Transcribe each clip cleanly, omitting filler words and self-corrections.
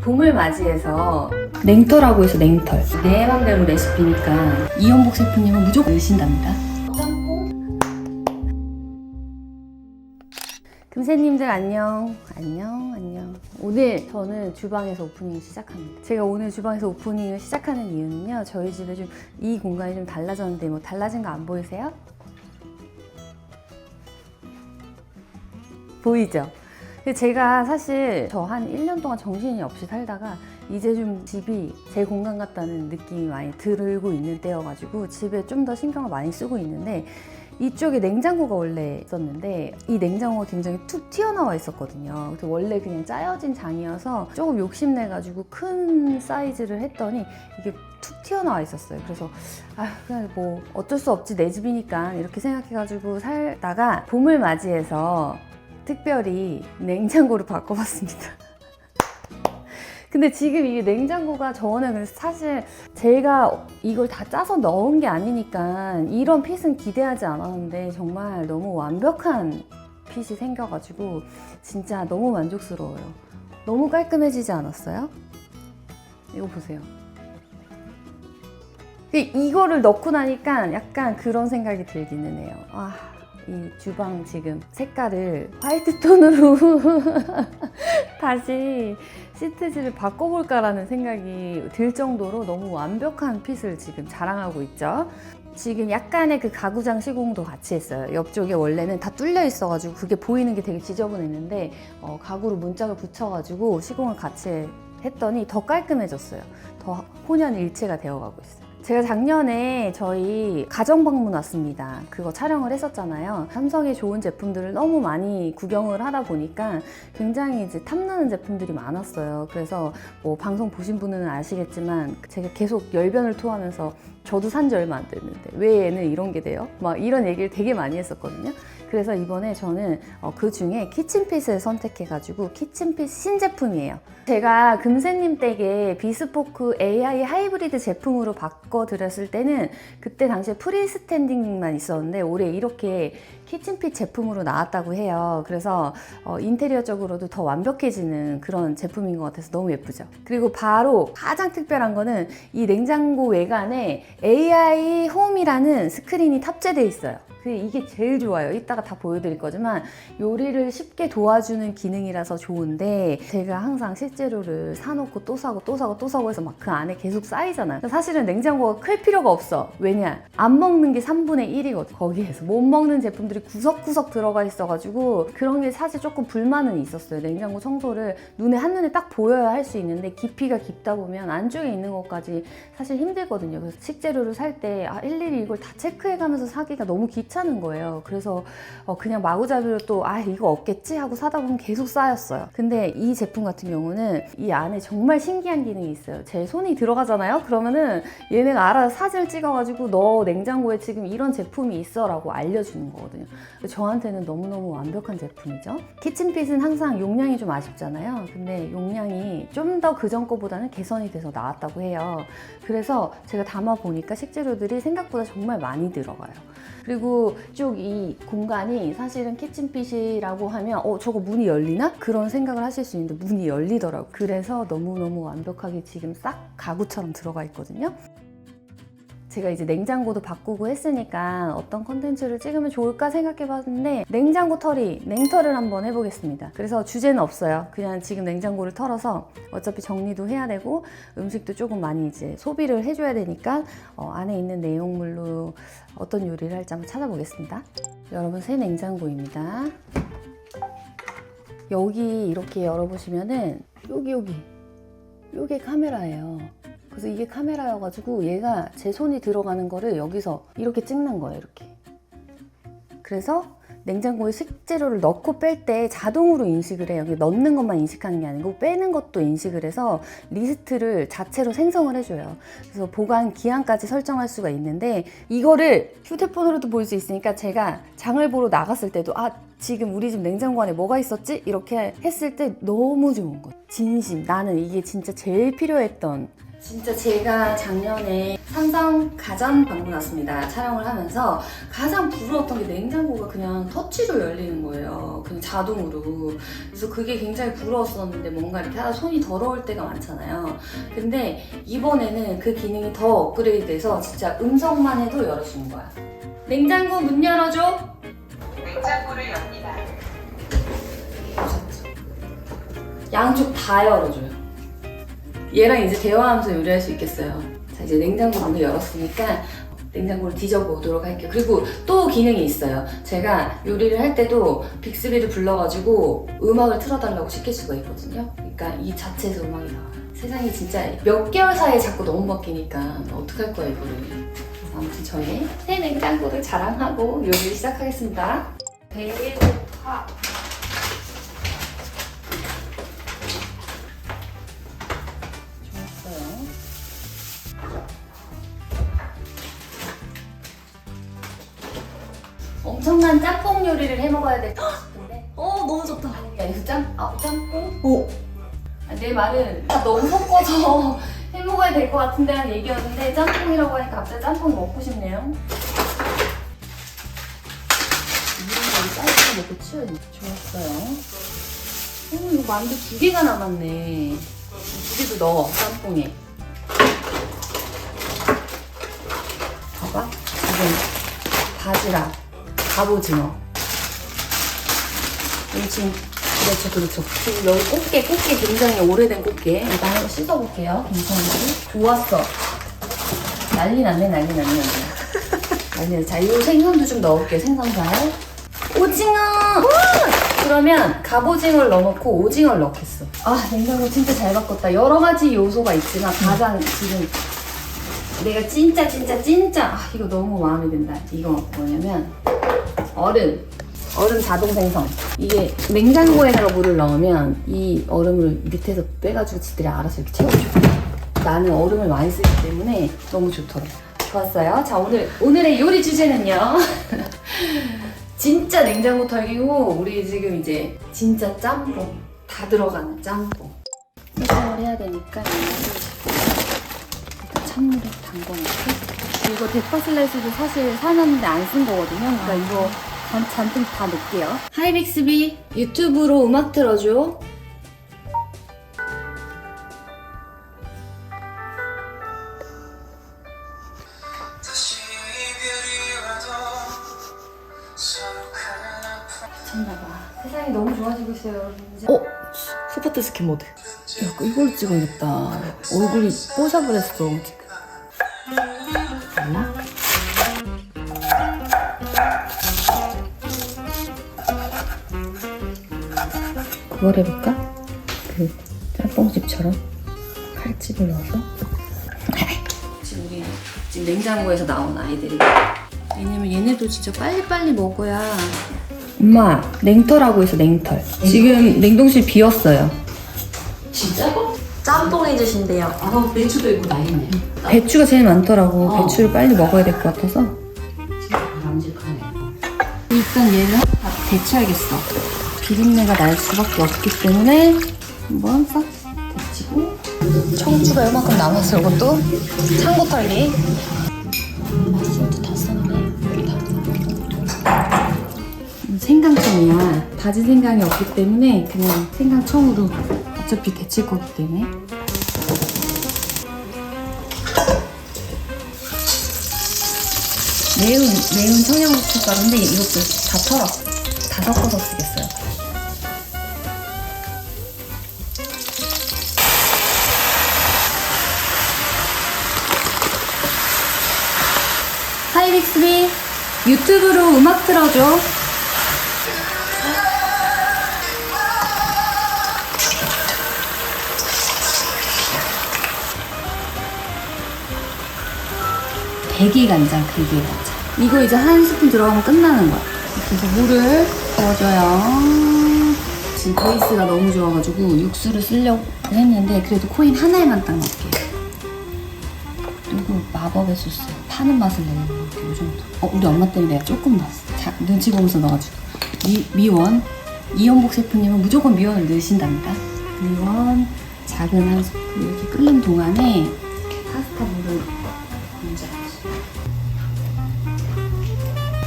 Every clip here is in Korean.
봄을 맞이해서 냉털하고 해서 냉털 내 맘대로 레시피니까 이연복 셰프님은 무조건 넣으신답니다. 금새님들 안녕. 오늘 저는 주방에서 오프닝을 시작합니다. 제가 오늘 주방에서 오프닝을 시작하는 이유는요, 저희 집에 좀 이 공간이 좀 달라졌는데 뭐 달라진 거 안 보이세요? 보이죠? 제가 사실 저 한 1년 동안 정신이 없이 살다가 이제 좀 집이 제 공간 같다는 느낌이 많이 들고 있는 때여가지고 집에 좀 더 신경을 많이 쓰고 있는데, 이쪽에 냉장고가 원래 있었는데 이 냉장고가 굉장히 툭 튀어나와 있었거든요. 그래서 원래 그냥 짜여진 장이어서 조금 욕심내가지고 큰 사이즈를 했더니 이게 툭 튀어나와 있었어요. 그래서 그냥 뭐 어쩔 수 없지, 내 집이니까 이렇게 생각해가지고 살다가 봄을 맞이해서 특별히 냉장고를 바꿔봤습니다. 근데 지금 이게 냉장고가 저는 사실 제가 이걸 다 짜서 넣은 게 아니니까 이런 핏은 기대하지 않았는데 정말 너무 완벽한 핏이 생겨가지고 진짜 너무 만족스러워요. 너무 깔끔해지지 않았어요? 이거 보세요. 이거를 넣고 나니까 약간 그런 생각이 들기는 해요. 이 주방 지금 색깔을 화이트 톤으로 다시 시트지를 바꿔볼까라는 생각이 들 정도로 너무 완벽한 핏을 지금 자랑하고 있죠. 지금 약간의 그 가구장 시공도 같이 했어요. 옆쪽에 원래는 다 뚫려 있어가지고 그게 보이는 게 되게 지저분했는데 가구로 문짝을 붙여가지고 시공을 같이 했더니 더 깔끔해졌어요. 더 혼연일체가 되어가고 있어요. 제가 작년에 저희 가정방문 왔습니다. 그거 촬영을 했었잖아요. 삼성의 좋은 제품들을 너무 많이 구경을 하다 보니까 굉장히 이제 탐나는 제품들이 많았어요. 그래서 뭐 방송 보신 분은 아시겠지만 제가 계속 열변을 토하면서 저도 산지 얼마 안 됐는데 왜 얘는 이런 게 돼요? 막 이런 얘기를 되게 많이 했었거든요. 그래서 이번에 저는 그 중에 키친핏을 선택해가지고 키친핏 신제품이에요. 제가 금새님 댁에 비스포크 AI 하이브리드 제품으로 바꿔드렸을 때는 그때 당시에 프리스탠딩만 있었는데 올해 이렇게 키친핏 제품으로 나왔다고 해요. 그래서 인테리어적으로도 더 완벽해지는 그런 제품인 것 같아서 너무 예쁘죠. 그리고 바로 가장 특별한 거는 이 냉장고 외관에 AI 홈이라는 스크린이 탑재되어 있어요. 이게 제일 좋아요. 이따가 다 보여드릴 거지만 요리를 쉽게 도와주는 기능이라서 좋은데, 제가 항상 식재료를 사놓고 또 사고 또 사고 또 사고 해서 막 그 안에 계속 쌓이잖아요. 사실은 냉장고가 클 필요가 없어. 왜냐? 안 먹는 게 3분의 1이거든. 거기에서 못 먹는 제품들이 구석구석 들어가 있어가지고 그런 게 사실 조금 불만은 있었어요. 냉장고 청소를 한눈에 딱 보여야 할 수 있는데 깊이가 깊다 보면 안쪽에 있는 것까지 사실 힘들거든요. 그래서 식재료를 살 때 일일이 이걸 다 체크해가면서 사기가 너무 귀찮은 거예요. 그래서 그냥 마구잡이로 또 이거 없겠지 하고 사다 보면 계속 쌓였어요. 근데 이 제품 같은 경우는 이 안에 정말 신기한 기능이 있어요. 제 손이 들어가잖아요? 그러면은 얘네가 알아서 사진을 찍어가지고 너 냉장고에 지금 이런 제품이 있어 라고 알려주는 거거든요. 저한테는 너무너무 완벽한 제품이죠. 키친핏은 항상 용량이 좀 아쉽잖아요. 근데 용량이 좀 더 그전 거보다는 개선이 돼서 나왔다고 해요. 그래서 제가 담아보니까 식재료들이 생각보다 정말 많이 들어가요. 그리고 쭉 이 공간이 사실은 키친핏이라고 하면 저거 문이 열리나? 그런 생각을 하실 수 있는데 문이 열리더라고요. 그래서 너무너무 완벽하게 지금 싹 가구처럼 들어가 있거든요. 제가 이제 냉장고도 바꾸고 했으니까 어떤 컨텐츠를 찍으면 좋을까 생각해봤는데, 냉장고 털이 냉털을 한번 해보겠습니다. 그래서 주제는 없어요. 그냥 지금 냉장고를 털어서 어차피 정리도 해야 되고 음식도 조금 많이 이제 소비를 해줘야 되니까 안에 있는 내용물로 어떤 요리를 할지 한번 찾아보겠습니다. 여러분, 새 냉장고입니다. 여기 이렇게 열어보시면은 요게 카메라예요. 그래서 이게 카메라여가지고 얘가 제 손이 들어가는 거를 여기서 이렇게 찍는 거예요. 이렇게. 그래서 냉장고에 식재료를 넣고 뺄 때 자동으로 인식을 해요. 여기 넣는 것만 인식하는 게 아니고 빼는 것도 인식을 해서 리스트를 자체로 생성을 해줘요. 그래서 보관 기한까지 설정할 수가 있는데, 이거를 휴대폰으로도 볼 수 있으니까 제가 장을 보러 나갔을 때도 지금 우리 집 냉장고 안에 뭐가 있었지? 이렇게 했을 때 너무 좋은 거예요. 진심. 나는 이게 진짜 제일 필요했던 진짜 제가 작년에 삼성 가전 방문 왔습니다. 촬영을 하면서 가장 부러웠던 게 냉장고가 그냥 터치로 열리는 거예요. 그냥 자동으로. 그래서 그게 굉장히 부러웠었는데 뭔가 이렇게 하다 손이 더러울 때가 많잖아요. 근데 이번에는 그 기능이 더 업그레이드돼서 진짜 음성만 해도 열어주는 거야. 냉장고 문 열어줘. 냉장고를 엽니다. 양쪽 다 열어줘요. 얘랑 이제 대화하면서 요리할 수 있겠어요. 자, 이제 냉장고 문을 열었으니까 냉장고를 뒤져보도록 할게요. 그리고 또 기능이 있어요. 제가 요리를 할 때도 빅스비를 불러가지고 음악을 틀어달라고 시킬 수가 있거든요. 그러니까 이 자체에서 음악이 나와요. 세상이 진짜 몇 개월 사이에 자꾸 너무 바뀌니까 어떡할 거야 이거를. 아무튼 저의 새 냉장고를 자랑하고 요리를 시작하겠습니다. 배고파. 엄청난 짬뽕 요리를 해 먹어야 될 것 같은데. 너무 좋다. 아니 짬뽕? 내 말은 다 너무 섞어서 해 먹어야 될 것 같은데 하는 얘기였는데 짬뽕이라고 하니까 갑자기 짬뽕 먹고 싶네요. 물을 쌀국수 먹고 치워야지. 좋았어요. 이거 만두 2개가 남았네. 2개도 넣어, 짬뽕에. 봐봐. 지금 바지락, 갑오징어. 지금 그렇죠. 지금 여기 꽃게 굉장히 오래된 꽃게. 일단 한번 씻어볼게요. 괜찮은지. 좋았어. 난리 났네. 자, 이 생선도 좀 넣을게요. 생선살. 오징어! 그러면 갑오징어를 넣어놓고 오징어를 넣겠어. 아, 냉장고 진짜 잘 바꿨다. 여러 가지 요소가 있지만 가장 지금 내가 진짜 이거 너무 마음에 든다. 이거 뭐냐면 얼음 자동 생성. 이게 냉장고에다가 물을 넣으면 이 얼음을 밑에서 빼가지고 지들이 알아서 이렇게 채워줘. 나는 얼음을 많이 쓰기 때문에 너무 좋더라. 좋았어요. 자, 오늘의 요리 주제는요. 진짜 냉장고 털기고 우리 지금 이제 진짜 짬뽕 다 들어가는 짬뽕. 해장을 해야 되니까 일단 찬물에 담궈놓고. 이거 대파 슬라이스도 사실 사놨는데 안 쓴 거거든요. 그러니까 이거 잔뜩 다 넣을게요. 하이빅스비 유튜브로 음악 틀어줘. 미쳤나봐. 세상이 너무 좋아지고 있어요, 여러분. 스포트 스킨 모드. 야, 이걸로 찍어야겠다. 얼굴이 뽀샤블했어, 지금. 됐나? 그걸 해볼까? 그 짬뽕집처럼 칼집을 넣어서. 지금 냉장고에서 나온 아이들이. 왜냐면 얘네도 진짜 빨리빨리 먹어야. 엄마, 냉털하고 있어, 냉털. 지금 냉동실 비었어요. 진짜로? 짬뽕 해주신대요. 배추도 있고 다 있네. 배추가 제일 많더라고. 배추를 빨리 먹어야 될 것 같아서. 진짜 바람직하네. 일단 얘를 다 데쳐야겠어. 비린내가 날 수밖에 없기 때문에 한번 싹 데치고. 청주가 요만큼 남았어, 이것도. 창고 털기. 맛술도 다 썼네. 생강청이야. 바지 생강이 없기 때문에 그냥 생강청으로 어차피 데칠 거기 때문에. 매운 청양고춧가루인데 이것도 다 털어. 다 섞어서 쓰겠어요. 하이빅스비 유튜브로 음악 틀어줘. 대게간장, 대게간장. 이거 이제 한 스푼 들어가면 끝나는 거야. 그래서 물을 부어줘요. 지금 베이스가 너무 좋아가지고 육수를 쓰려고 했는데 그래도 코인 하나에만 딱 넣을게요. 그리고 마법의 소스. 파는 맛을 내는 거. 요 정도. 우리 엄마 때문에 내가 조금 넣었어. 자, 눈치 보면서 넣어가지고. 미원. 이연복 셰프님은 무조건 미원을 넣으신답니다. 미원 작은 한 스푼. 이렇게 끓는 동안에 아스파 물을 먼저 하시.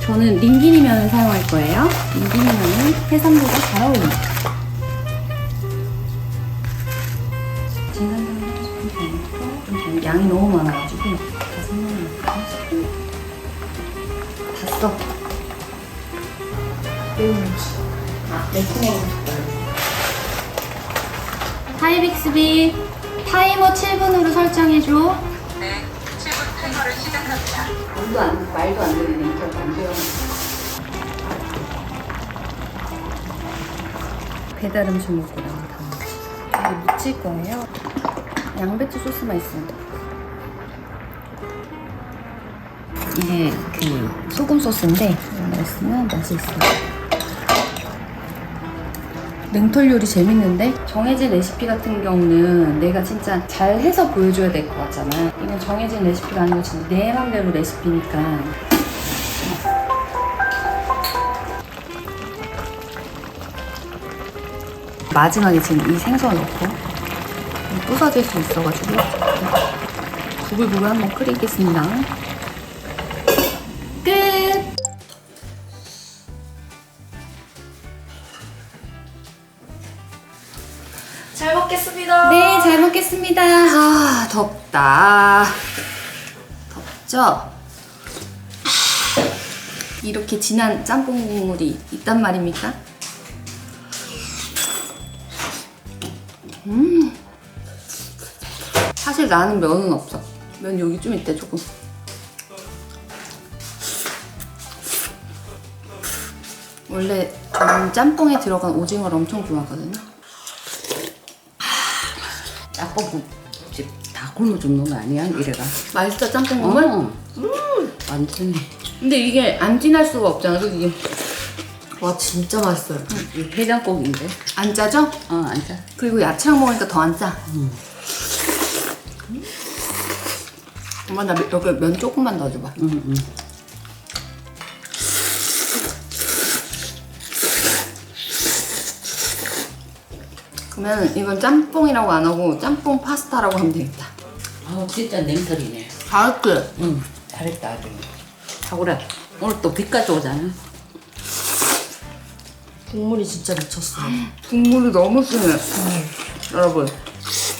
저는 링기니면을 사용할 거예요. 링기니면은 해산물과 잘 어울려요. 진간장도 좀 양이 너무 많아가지고 5명 다 써. 매운 음식. 매콤한 음식. 하이빅스비 타이머 7분으로 설정해줘. 네, 7분 타이머를 시작합니다. 말도 안 되는 냉장고 안 돼요. 배달 음식 먹고 나면 다 이게 묻힐 거예요. 양배추 소스만 있으면 돼. 이게 그 소금 소스인데 이거 있으면 맛이 있어요. 냉털 요리 재밌는데 정해진 레시피 같은 경우는 내가 진짜 잘 해서 보여줘야 될 것 같잖아. 이건 정해진 레시피가 아니고 진짜 내 맘대로 레시피니까. 마지막에 지금 이 생선 넣고 부서질 수 있어가지고 부글부글 한번 끓이겠습니다. 끝! 잘 먹겠습니다. 네, 잘 먹겠습니다. 아, 덥다. 덥죠? 이렇게 진한 짬뽕 국물이 있단 말입니까? 사실 나는 면은 없어. 면 여기 좀 있대, 조금. 원래 저는 짬뽕에 들어간 오징어를 엄청 좋아하거든요. 짬뽕집 다 굶어 죽는 거 아니야? 이래가. 맛있어, 짬뽕 국물? 완전. 근데 이게 안 진할 수가 없잖아, 그지? 와 진짜 맛있어요. 이 해장국인데? 안 짜죠? 안 짜. 그리고 야채랑 먹으니까 더 안 짜. 엄마, 나 여기 면 조금만 넣어줘봐. 그러면 이건 짬뽕이라고 안 하고 짬뽕 파스타라고 하면 되겠다. 진짜 냉털이네. 잘했지? 잘했다, 아주. 하고라. 오늘 또 비까지 오잖아. 국물이 진짜 미쳤어요. 국물이 너무 진해. 여러분,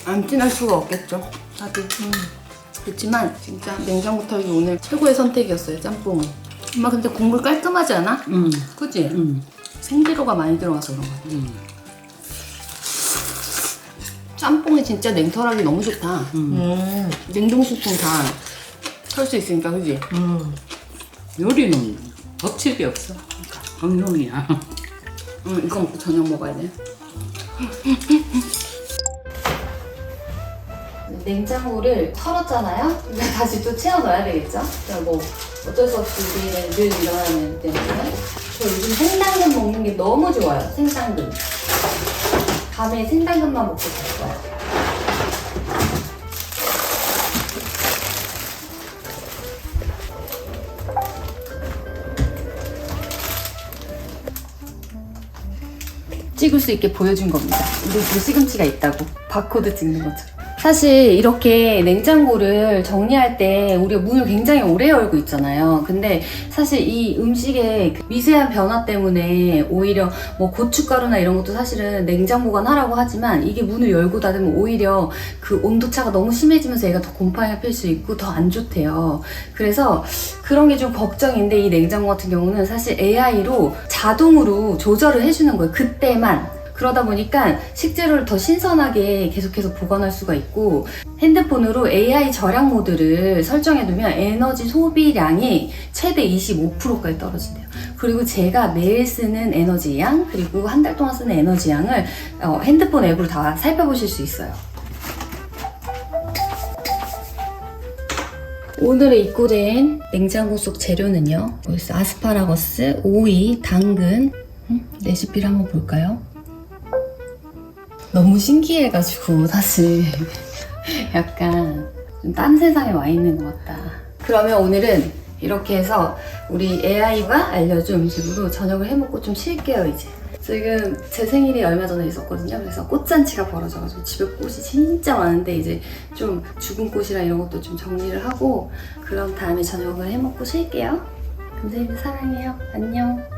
안 진할 수가 없겠죠. 다들. 그렇지만 진짜 냉장고 털기 오늘 최고의 선택이었어요, 짬뽕은. 엄마 근데 국물 깔끔하지 않아? 그치? 생재료가 많이 들어가서 그런 거야. 짬뽕이 진짜 냉털하기 너무 좋다. 냉동식품 다 털 수 있으니까, 그지? 요리는 법칙이 없어. 공룡이야. 이거 먹고 저녁 먹어야 돼. 냉장고를 털었잖아요? 근데 다시 또 채워 넣어야 되겠죠? 그러니까 뭐 어쩔 수 없이 우리는 늘 일어나는 때문에. 저 요즘 생당근 먹는 게 너무 좋아요. 생당근. 밤에 생당근만 먹고 잘 거야. 찍을 수 있게 보여준 겁니다. 우리 도시금치가 있다고. 바코드 찍는 것처럼. 사실 이렇게 냉장고를 정리할 때 우리가 문을 굉장히 오래 열고 있잖아요. 근데 사실 이 음식의 그 미세한 변화 때문에 오히려 뭐 고춧가루나 이런 것도 사실은 냉장 보관하라고 하지만 이게 문을 열고 닫으면 오히려 그 온도차가 너무 심해지면서 얘가 더 곰팡이가 필 수 있고 더 안 좋대요. 그래서 그런 게 좀 걱정인데 이 냉장고 같은 경우는 사실 AI로 자동으로 조절을 해주는 거예요. 그때만. 그러다 보니까 식재료를 더 신선하게 계속해서 보관할 수가 있고 핸드폰으로 AI 절약 모드를 설정해두면 에너지 소비량이 최대 25%까지 떨어진대요. 그리고 제가 매일 쓰는 에너지 양 그리고 한 달 동안 쓰는 에너지 양을 핸드폰 앱으로 다 살펴보실 수 있어요. 오늘의 입고된 냉장고 속 재료는요. 여기서 아스파라거스, 오이, 당근 레시피를 한번 볼까요? 너무 신기해가지고 사실 약간 좀 딴 세상에 와 있는 것 같다. 그러면 오늘은 이렇게 해서 우리 AI가 알려준 음식으로 저녁을 해먹고 좀 쉴게요 이제. 지금 제 생일이 얼마 전에 있었거든요. 그래서 꽃잔치가 벌어져가지고 집에 꽃이 진짜 많은데 이제 좀 죽은 꽃이랑 이런 것도 좀 정리를 하고 그런 다음에 저녁을 해먹고 쉴게요. 감사합니다. 사랑해요. 안녕.